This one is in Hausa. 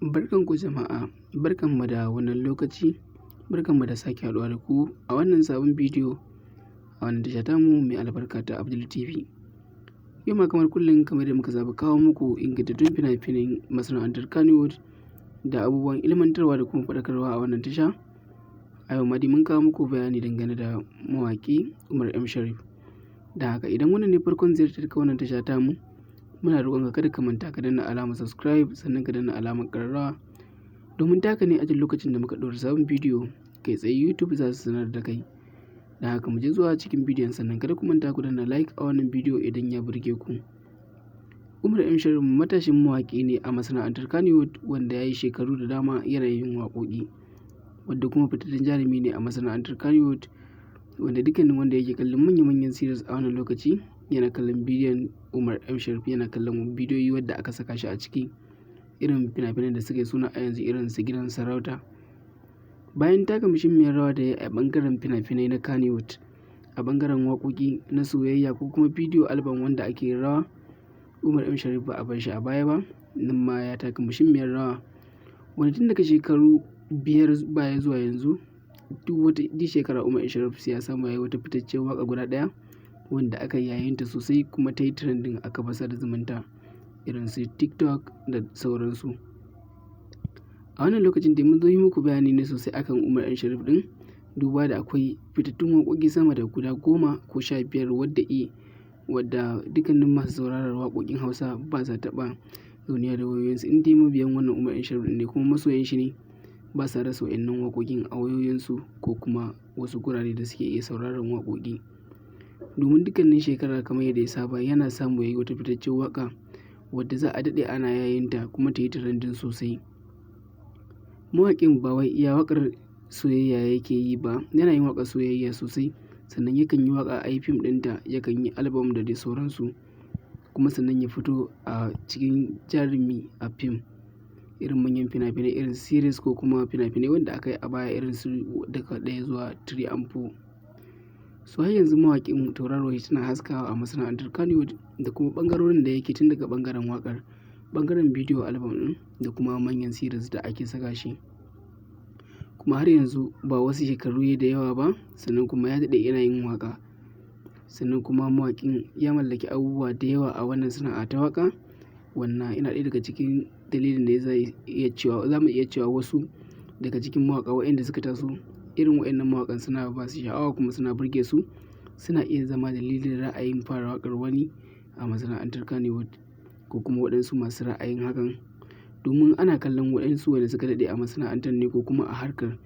Barkanku jama'a, barkanmu da wannan lokaci, barkanmu da sake haɗuwa da ku a wannan sabon bidiyo a wannan tasha tamu mai albarka ta Abdul TV. Yau ma kamar kullum kamar yadda muka saba kawo muku ingantattun fina-finan masana'antar Kannywood da abubuwan ilmantarwa da kuma faɗakarwa a wannan tasha. A yau ma dai mun kawo muku bayani dangane da mawaƙi Umar M Sharif. Da haka idan wannan ne farkon ziyartar ka wannan tasha tamu, muna roƙon ka kada ka manta ka danna alamar subscribe sannan ka danna alamar ƙararrawa domin taka ne a duk lokacin da muka ɗora sabon bidiyo kai tsaye YouTube za su sanar da kai. Da haka mu je zuwa cikin bidiyon sannan kada ku manta ku danna like a wannan bidiyo idan ya burge ku. Umar M Sharif matashin mawaƙi ne a masana'antar Kannywood wanda ya yi shekaru da dama yana yin waƙoƙi, wanda kuma fitaccen jarumi ne a masana'antar Kannywood wanda dukkanin wanda yake kallon manya-manyan series a wannan lokaci yana kallon bidiyon Umar M Sharif, yana kallon bidiyoyi wadda aka saka shi a ciki irin fina-finan da suka yi suna a yanzu irin su Gidan Sarauta. Bayan taka muhimmiyar rawa da ya yi a ɓangaren fina-finai na Kannywood, a ɓangaren waƙoƙi na soyayya ko kuma bidiyo album wanda ake yin rawa, Umar M Sharif ba a bar shi a baya ba, nan ma ya taka muhimmiyar rawa wanda tun daga shekaru 5 baya zuwa yanzu duk shekara Umar M Sharif ya samu ya yi wata fitaccen waƙa guda ɗaya wanda aka yi yayinta sosai kuma ta yi trending a kafar sada zumunta irin su TikTok da sauransu. A wannan lokacin da mun zo yi muku bayani ne sosai akan Umar M Sharif ɗin, duba da akwai fitattun waƙoƙi sama da guda 10 ko 15 wadda dukkanin masu sauraron waƙoƙin Hausa ba sa taɓa duniya da wayoyinsu in dai mabiyan wannan Umar M Sharif ne kuma masoyan shi ne, ba sa rasa wa'innan waƙoƙin a wayoyinsu ko kuma wasu gurare da suke iya sauraron waƙoƙi. Domin dukkanin shekara kamar yadda ya saba yana samu ya yi wata fitaccen waƙa wadda za a daɗe ana yayinta kuma ta yi trending sosai. Mawaƙin ba wai iya waƙar soyayya yake yi ba, yana yin waƙar soyayya sosai, sannan yakan yi waƙa a yi fim ɗinta, yakan yi album da dai sauransu, kuma sannan ya fito a cikin jarumi a fim irin manyan fina-finai irin series ko kuma fina-finai wanda aka yi a baya irin su daga 1 zuwa 3 and 4. So har yanzu mawaƙin tauraruwar shi tana haskawa a masana'antar Kannywood da kuma ɓangarorin da yake tun daga ɓangaren waƙar, ɓangaren bidiyo album ɗin da kuma manyan series da ake saka shi. Kuma har yanzu ba wasu shekaru da yawa ba, sannan kuma ya daɗe yana yin waƙa. Sannan kuma mawaƙin ya mallaki abubuwa da yawa a wannan sana'a ta waƙa, wannan yana ɗaya daga cikin dalilin da za mu iya cewa wasu daga cikin mawaƙa waɗanda suka taso irin waɗannan mawaƙan suna ba su sha'awa kuma suna burge su, suna iya zama dalilin ra'ayin fara waƙar wani a masana'antar Kannywood ko kuma waɗansu masu ra'ayin hakan, domin ana kallon waɗansu wanda suka daɗe a masana'antar ne ko kuma a harkar